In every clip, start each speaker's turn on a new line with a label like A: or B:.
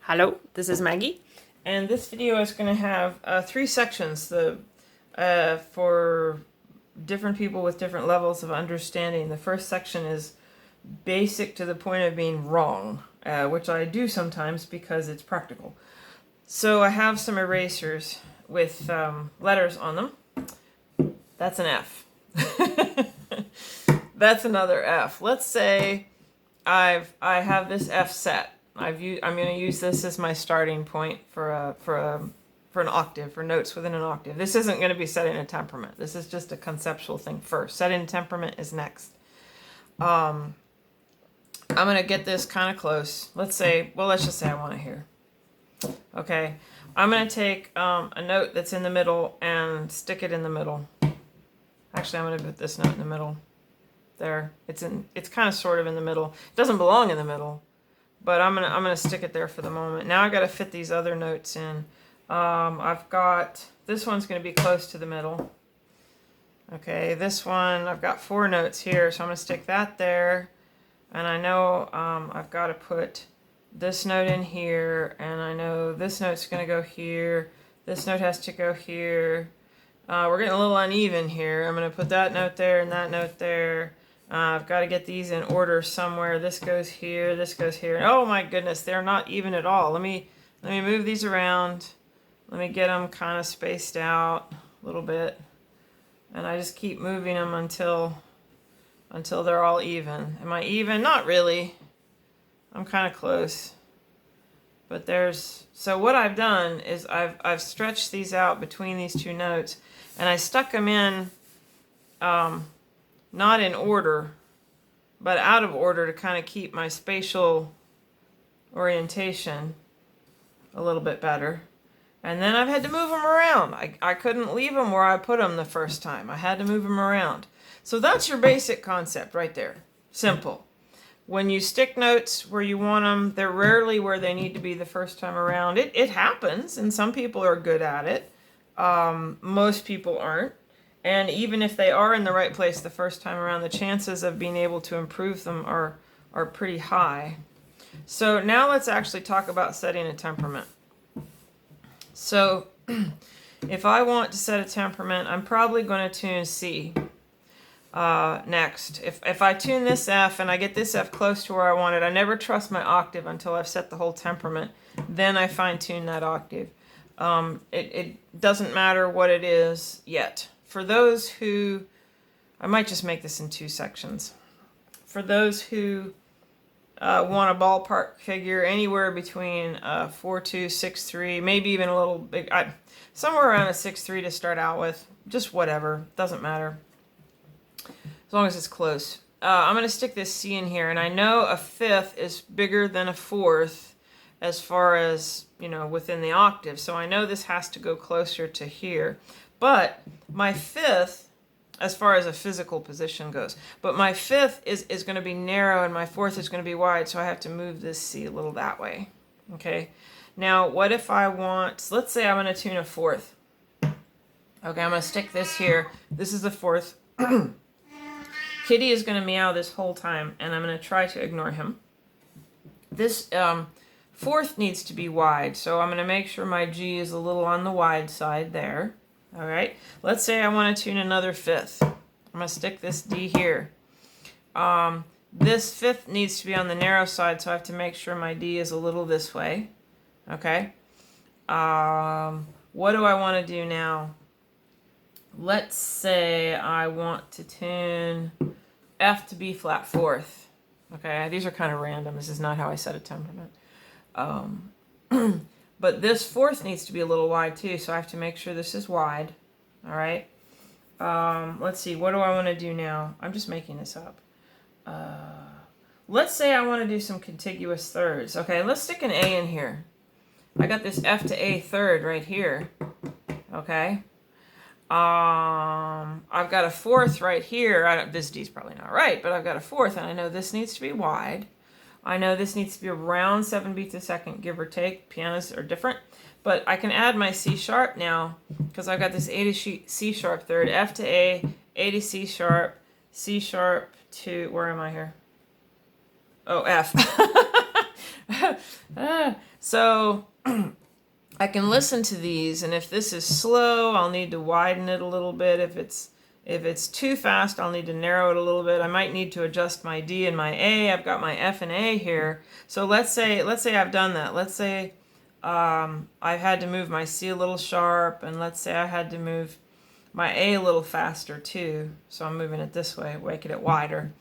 A: Hello, this is Maggie, and this video is going to have 3 sections for different people with different levels of understanding. The first section is basic to the point of being wrong, which I do sometimes because it's practical. So I have some erasers with letters on them. That's an F. That's another F. Let's say I have this F set. I'm going to use this as my starting point for an octave, for notes within an octave. This isn't going to be setting a temperament. This is just a conceptual thing first. Setting a temperament is next. I'm going to get this kind of close. Let's just say I want it here. Okay. I'm going to take a note that's in the middle and stick it in the middle. Actually, I'm going to put this note in the middle. There. It's kind of sort of in the middle. It doesn't belong in the middle. But I'm gonna stick it there for the moment. Now I got to fit these other notes in. I've got this one's gonna be close to the middle. Okay, this one I've got 4 notes here, so I'm gonna stick that there. And I know I've got to put this note in here, and I know this note's gonna go here. This note has to go here. We're getting a little uneven here. I'm gonna put that note there and that note there. I've got to get these in order somewhere. This goes here, this goes here. Oh my goodness, they're not even at all. Let me move these around. Let me get them kind of spaced out a little bit. And I just keep moving them until they're all even. Am I even? Not really. I'm kind of close. But so what I've done is I've stretched these out between these 2 notes, and I stuck them in not in order, but out of order to kind of keep my spatial orientation a little bit better. And then I've had to move them around. I couldn't leave them where I put them the first time. I had to move them around. So that's your basic concept right there. Simple. When you stick notes where you want them, they're rarely where they need to be the first time around. It happens, and some people are good at it. Most people aren't. And even if they are in the right place the first time around, the chances of being able to improve them are pretty high. So now let's actually talk about setting a temperament. So if I want to set a temperament, I'm probably going to tune C next. If I tune this F and I get this F close to where I want it, I never trust my octave until I've set the whole temperament. Then I fine tune that octave. It doesn't matter what it is yet. For those who, I might just make this in 2 sections. For those who want a ballpark figure anywhere between 4.2, 6.3, maybe even a little big, somewhere around a 6.3 to start out with. Just whatever, doesn't matter. As long as it's close. I'm going to stick this C in here, and I know a 5th is bigger than a 4th as far as, within the octave. So I know this has to go closer to here. But my 5th, as far as a physical position goes, but my 5th is going to be narrow and my 4th is going to be wide, so I have to move this C a little that way. Okay. Now, what if I want, let's say I'm going to tune a 4th. Okay, I'm going to stick this here. This is the 4th. Kitty is going to meow this whole time, and I'm going to try to ignore him. This 4th needs to be wide, so I'm going to make sure my G is a little on the wide side there. All right, let's say I want to tune another 5th. I'm going to stick this D here. This 5th needs to be on the narrow side, so I have to make sure my D is a little this way. Okay. What do I want to do now? Let's say I want to tune F to B flat 4th. Okay, these are kind of random. This is not how I set a temperament. But this 4th needs to be a little wide too, so I have to make sure this is wide. All right. Let's see. What do I want to do now? I'm just making this up. Let's say I want to do some contiguous thirds. Okay, let's stick an A in here. I got this F to A third right here. Okay. I've got a 4th right here. This D's probably not right, but I've got a 4th, and I know this needs to be wide. I know this needs to be around 7 beats a second, give or take. Pianos are different. But I can add my C sharp now, because I've got this A to C sharp third, F to A to C sharp to, where am I here? Oh, F. So I can listen to these, and if this is slow, I'll need to widen it a little bit. If it's too fast, I'll need to narrow it a little bit. I might need to adjust my D and my A. I've got my F and A here. So let's say I've done that. Let's say I've had to move my C a little sharp, and let's say I had to move my A a little faster too. So I'm moving it this way, making it wider.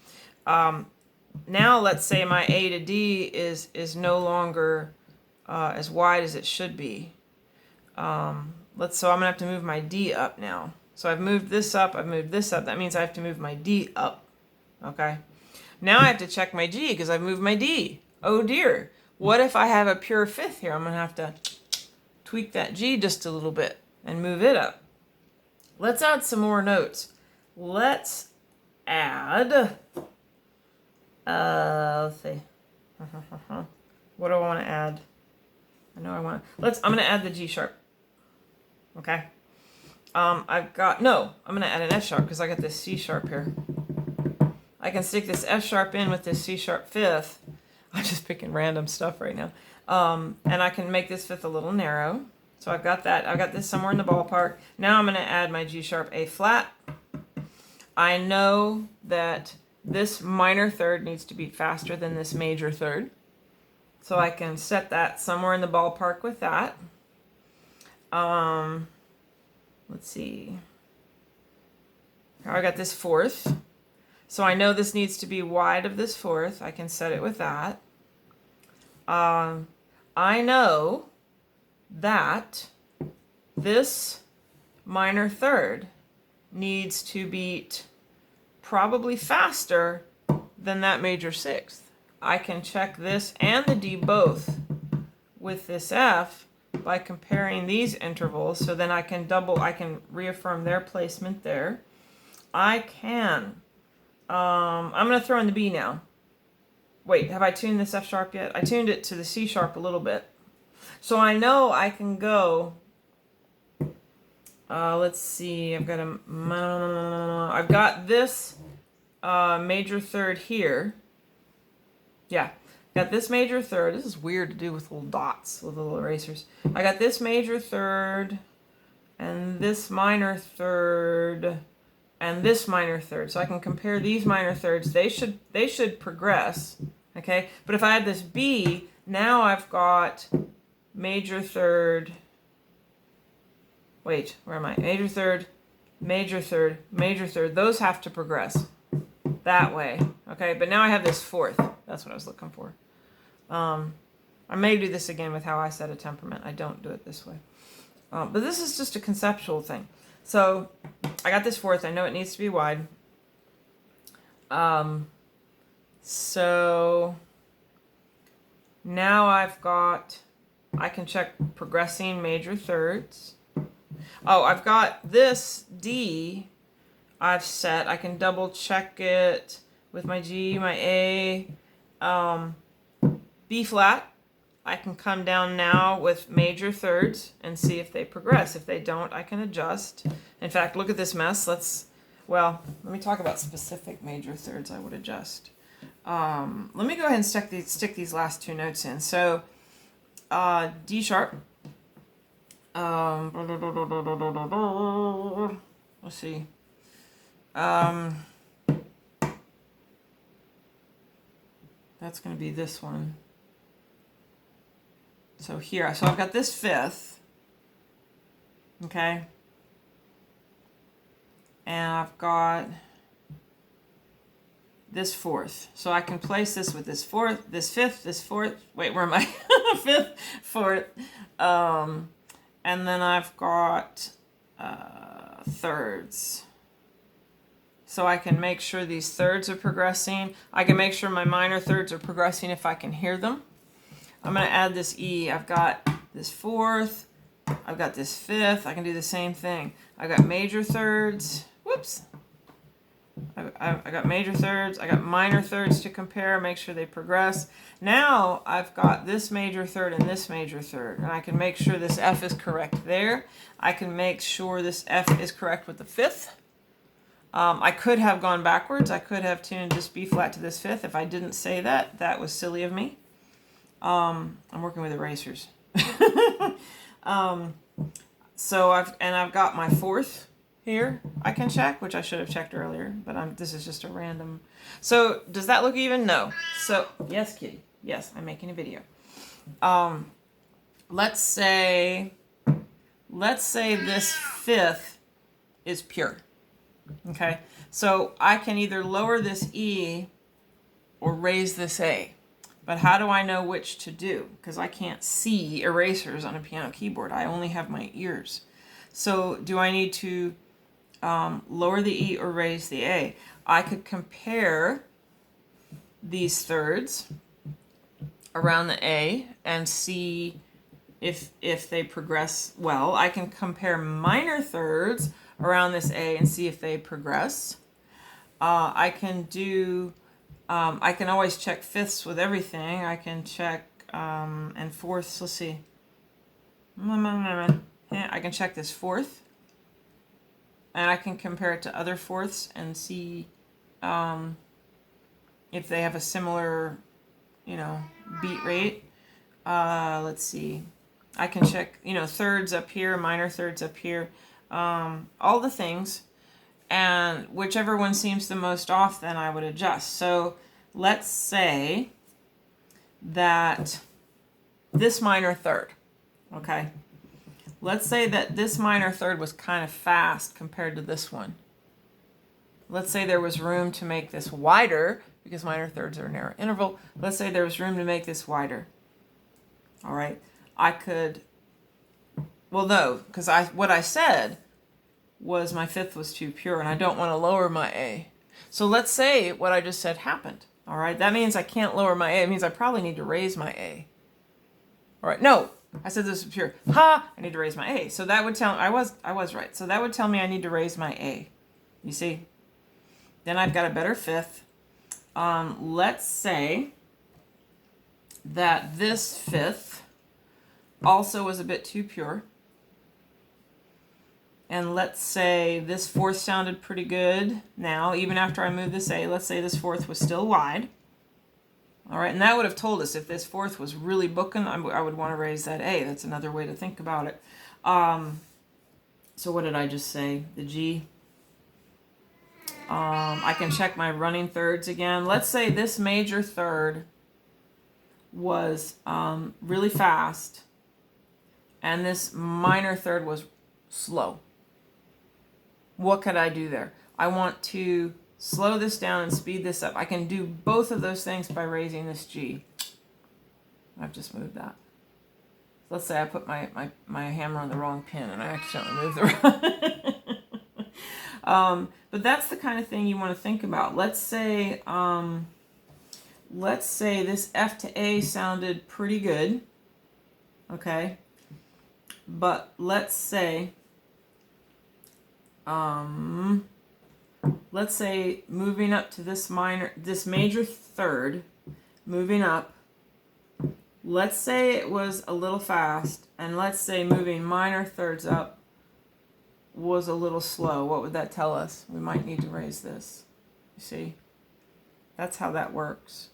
A: Now let's say my A to D is no longer as wide as it should be. So I'm gonna have to move my D up now. So I've moved this up, I've moved this up. That means I have to move my D up. Okay. Now I have to check my G because I've moved my D. Oh dear. What if I have a pure fifth here? I'm gonna have to tweak that G just a little bit and move it up. Let's add some more notes. Let's add, let's see. What do I want to add? I know I want to, I'm going to add the G sharp. Okay. I'm going to add an F sharp because I got this C sharp here. I can stick this F sharp in with this C sharp fifth. I'm just picking random stuff right now. And I can make this fifth a little narrow. So I've got that. I've got this somewhere in the ballpark. Now I'm going to add my G sharp A flat. I know that this minor third needs to be faster than this major third. So I can set that somewhere in the ballpark with that. Let's see. I got this fourth. So I know this needs to be wide of this fourth. I can set it with that. I know that this minor third needs to beat probably faster than that major sixth. I can check this and the D both with this F by comparing these intervals, so then I can reaffirm their placement there. I'm going to throw in the B now. Wait, have I tuned this F sharp yet? I tuned it to the C sharp a little bit. So I know I can go, let's see, I've got this major third here. Yeah, got this major third. This is weird to do with little dots, with little erasers. I got this major third, and this minor third, and this minor third. So I can compare these minor thirds. They should progress, okay? But if I had this B, now I've got major third, wait, where am I? Major third, major third, major third. Those have to progress that way, okay? But now I have this fourth. That's what I was looking for. I may do this again with how I set a temperament. I don't do it this way. But this is just a conceptual thing. So I got this fourth. I know it needs to be wide. So now I can check progressing major thirds. Oh, I've got this D I've set. I can double check it with my G, my A, B flat. I can come down now with major thirds and see if they progress. If they don't, I can adjust. In fact, look at this mess. Let me talk about specific major thirds I would adjust. Let me go ahead and stick these last two notes in. So, D sharp. Let's see. That's going to be this one. So here, I've got this fifth, okay, and I've got this fourth. So I can place this with this fourth, this fifth, this fourth. Wait, where am I? Fifth, fourth, and then I've got thirds. So I can make sure these thirds are progressing. I can make sure my minor thirds are progressing if I can hear them. I'm going to add this E. I've got this fourth. I've got this fifth. I can do the same thing. I got major thirds. Whoops. I got major thirds. I got minor thirds to compare, make sure they progress. Now I've got this major third and this major third. And I can make sure this F is correct there. I can make sure this F is correct with the fifth. I could have gone backwards. I could have tuned this B flat to this fifth. If I didn't say that, that was silly of me. I'm working with erasers. So I've got my fourth here I can check, which I should have checked earlier, but this is just a random. So does that look even? No. So yes, kitty. Yes, I'm making a video. Let's say this fifth is pure. Okay. So I can either lower this E or raise this A. But how do I know which to do? Because I can't see erasers on a piano keyboard. I only have my ears. So do I need to lower the E or raise the A? I could compare these thirds around the A and see if they progress well. I can compare minor thirds around this A and see if they progress. I can always check fifths with everything. I can check and fourths. Let's see. I can check this fourth, and I can compare it to other fourths and see if they have a similar, beat rate. Let's see. I can check, thirds up here, minor thirds up here, all the things. And whichever one seems the most off, then I would adjust. So let's say that this minor third, okay? Let's say that this minor third was kind of fast compared to this one. Let's say there was room to make this wider, because minor thirds are a narrow interval. Let's say there was room to make this wider. All right, I could, well, no, because what I said was my fifth was too pure, and I don't want to lower my A. So let's say what I just said happened. All right, that means I can't lower my A. It means I probably need to raise my A. All right, no, I said this was pure. Ha! I need to raise my A. So that would tell I was right. So that would tell me I need to raise my A. You see? Then I've got a better fifth. Let's say that this fifth also was a bit too pure. And let's say this fourth sounded pretty good now, even after I moved this A. Let's say this fourth was still wide. All right, and that would have told us if this fourth was really booking, I would want to raise that A. That's another way to think about it. So what did I just say? The G. I can check my running thirds again. Let's say this major third was really fast, and this minor third was slow. What could I do there? I want to slow this down and speed this up. I can do both of those things by raising this G. I've just moved that. Let's say I put my hammer on the wrong pin and I accidentally moved the wrong. But that's the kind of thing you want to think about. Let's say this F to A sounded pretty good. Okay. But let's say moving up to this major third, moving up, let's say it was a little fast, and let's say moving minor thirds up was a little slow. What would that tell us? We might need to raise this. You see? That's how that works.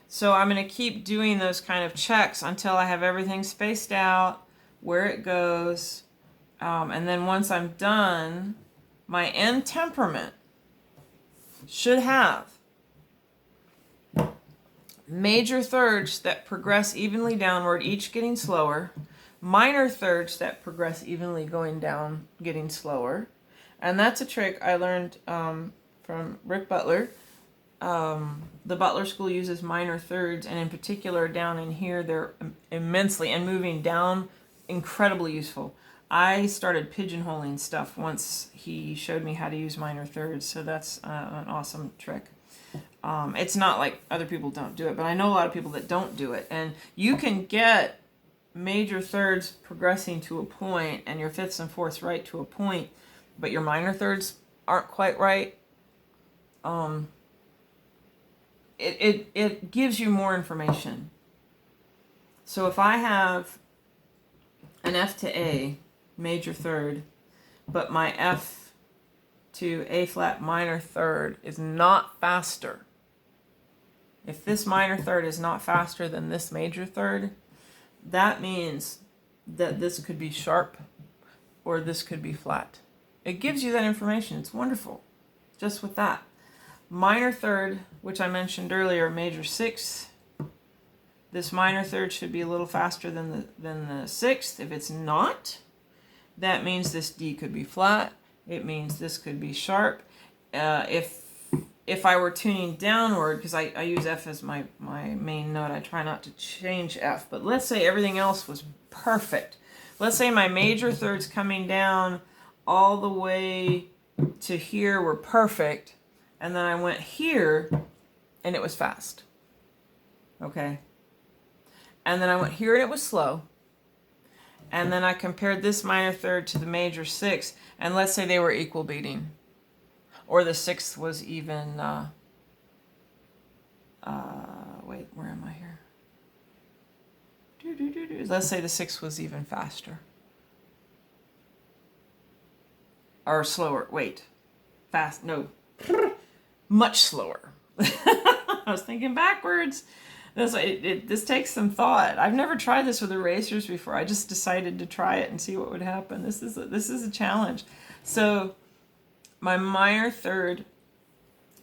A: So I'm going to keep doing those kind of checks until I have everything spaced out, where it goes, and then once I'm done, my end temperament should have major thirds that progress evenly downward, each getting slower, minor thirds that progress evenly going down, getting slower. And that's a trick I learned from Rick Butler. The Butler School uses minor thirds, and in particular down in here, they're immensely, and moving down, incredibly useful. I started pigeonholing stuff once he showed me how to use minor thirds, so that's an awesome trick. It's not like other people don't do it, but I know a lot of people that don't do it. And you can get major thirds progressing to a point and your fifths and fourths right to a point, but your minor thirds aren't quite right. It gives you more information. So if I have an F to A major third, but my F to A flat minor third is not faster, if this minor third is not faster than this major third, that means that this could be sharp or this could be flat. It gives you that information. It's wonderful. Just with that. Minor third, which I mentioned earlier, major sixth. This minor third should be a little faster than the sixth. If it's not, that means this D could be flat. It means this could be sharp. If I were tuning downward, because I use F as my main note, I try not to change F. But let's say everything else was perfect. Let's say my major thirds coming down all the way to here were perfect, and then I went here, and it was fast. Okay? And then I went here, and it was slow. And then I compared this minor third to the major sixth, and let's say they were equal beating. Or the sixth was even, wait, where am I here? Let's say the sixth was even faster. Or slower, wait. Fast, no. Much slower. I was thinking backwards. This takes some thought. I've never tried this with erasers before. I just decided to try it and see what would happen. This is a challenge. So my minor third,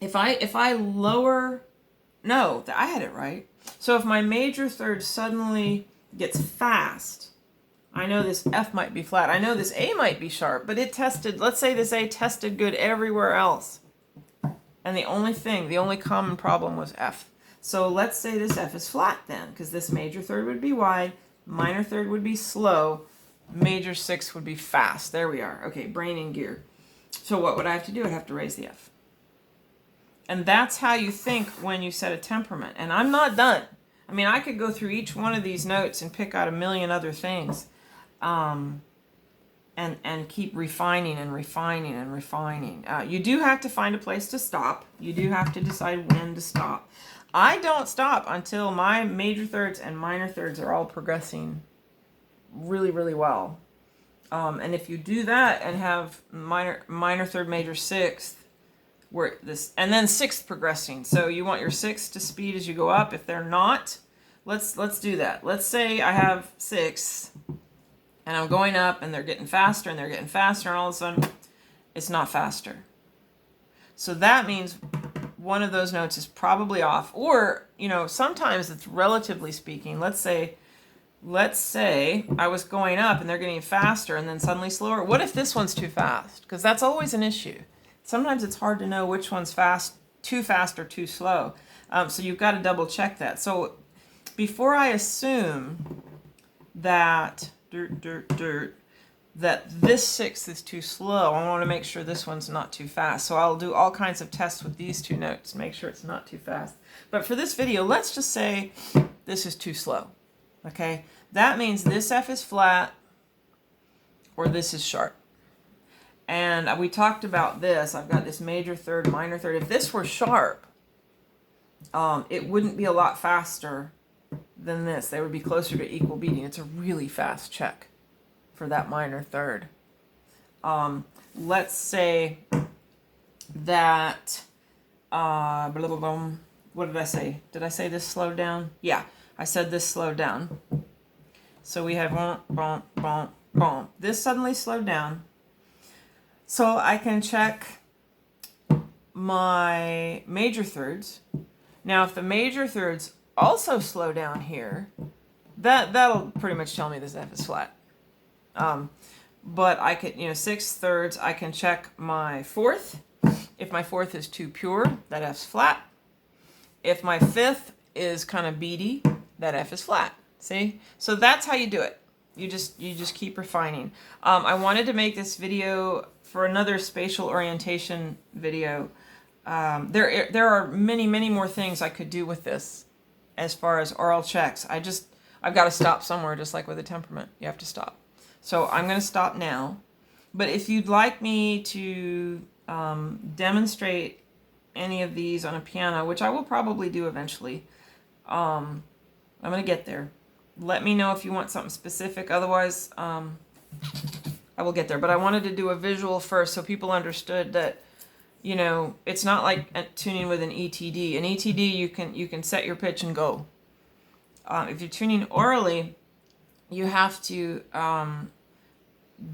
A: if I lower, no, I had it right. So if my major third suddenly gets fast, I know this F might be flat. I know this A might be sharp, but it tested, let's say this A tested good everywhere else. And the only common problem was F. So let's say this F is flat then, because this major third would be wide, minor third would be slow, major sixth would be fast. There we are. Okay, brain in gear. So what would I have to do? I'd have to raise the F. And that's how you think when you set a temperament. And I'm not done. I mean, I could go through each one of these notes and pick out a million other things. And keep refining and refining and refining. You do have to find a place to stop. You do have to decide when to stop. I don't stop until my major thirds and minor thirds are all progressing really, really well. And if you do that and have minor third, major sixth, where this, and then sixth progressing. So you want your sixth to speed as you go up. If they're not, let's do that. Let's say I have sixths and I'm going up and they're getting faster and they're getting faster, and all of a sudden it's not faster. So that means one of those notes is probably off. Or, you know, sometimes it's relatively speaking. Let's say I was going up and they're getting faster and then suddenly slower. What if this one's too fast? Because that's always an issue. Sometimes it's hard to know which one's too fast or too slow. So you've got to double check that. So before I assume that that this sixth is too slow, I want to make sure this one's not too fast. So I'll do all kinds of tests with these two notes, make sure it's not too fast. But for this video, let's just say this is too slow. Okay, that means this F is flat or this is sharp. And we talked about this. I've got this major third, minor third. If this were sharp, it wouldn't be a lot faster than this. They would be closer to equal beating. It's a really fast check for that minor third. Let's say that, blah, blah, blah, what did I say? Did I say this slowed down? Yeah, I said this slowed down. So we have bump, bump, bump, bump. This suddenly slowed down. So I can check my major thirds. Now, if the major thirds also slow down here, that'll pretty much tell me this F is flat. But I could, sixth thirds, I can check my fourth. If my fourth is too pure, that F's flat. If my fifth is kind of beady, that F is flat. See? So that's how you do it. You just keep refining. I wanted to make this video for another spatial orientation video. There are many more things I could do with this as far as oral checks. I've got to stop somewhere, just like with a temperament. You have to stop. So I'm going to stop now. But if you'd like me to demonstrate any of these on a piano, which I will probably do eventually, I'm going to get there. Let me know if you want something specific. Otherwise, I will get there. But I wanted to do a visual first so people understood that, you know, it's not like tuning with an ETD. An ETD, you can set your pitch and go. If you're tuning orally, you have to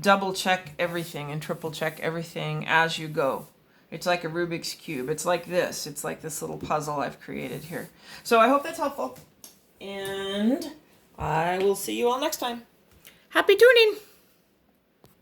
A: double check everything and triple check everything as you go. It's like a Rubik's Cube. It's like this. It's like this little puzzle I've created here. So I hope that's helpful. And I will see you all next time.
B: Happy tuning!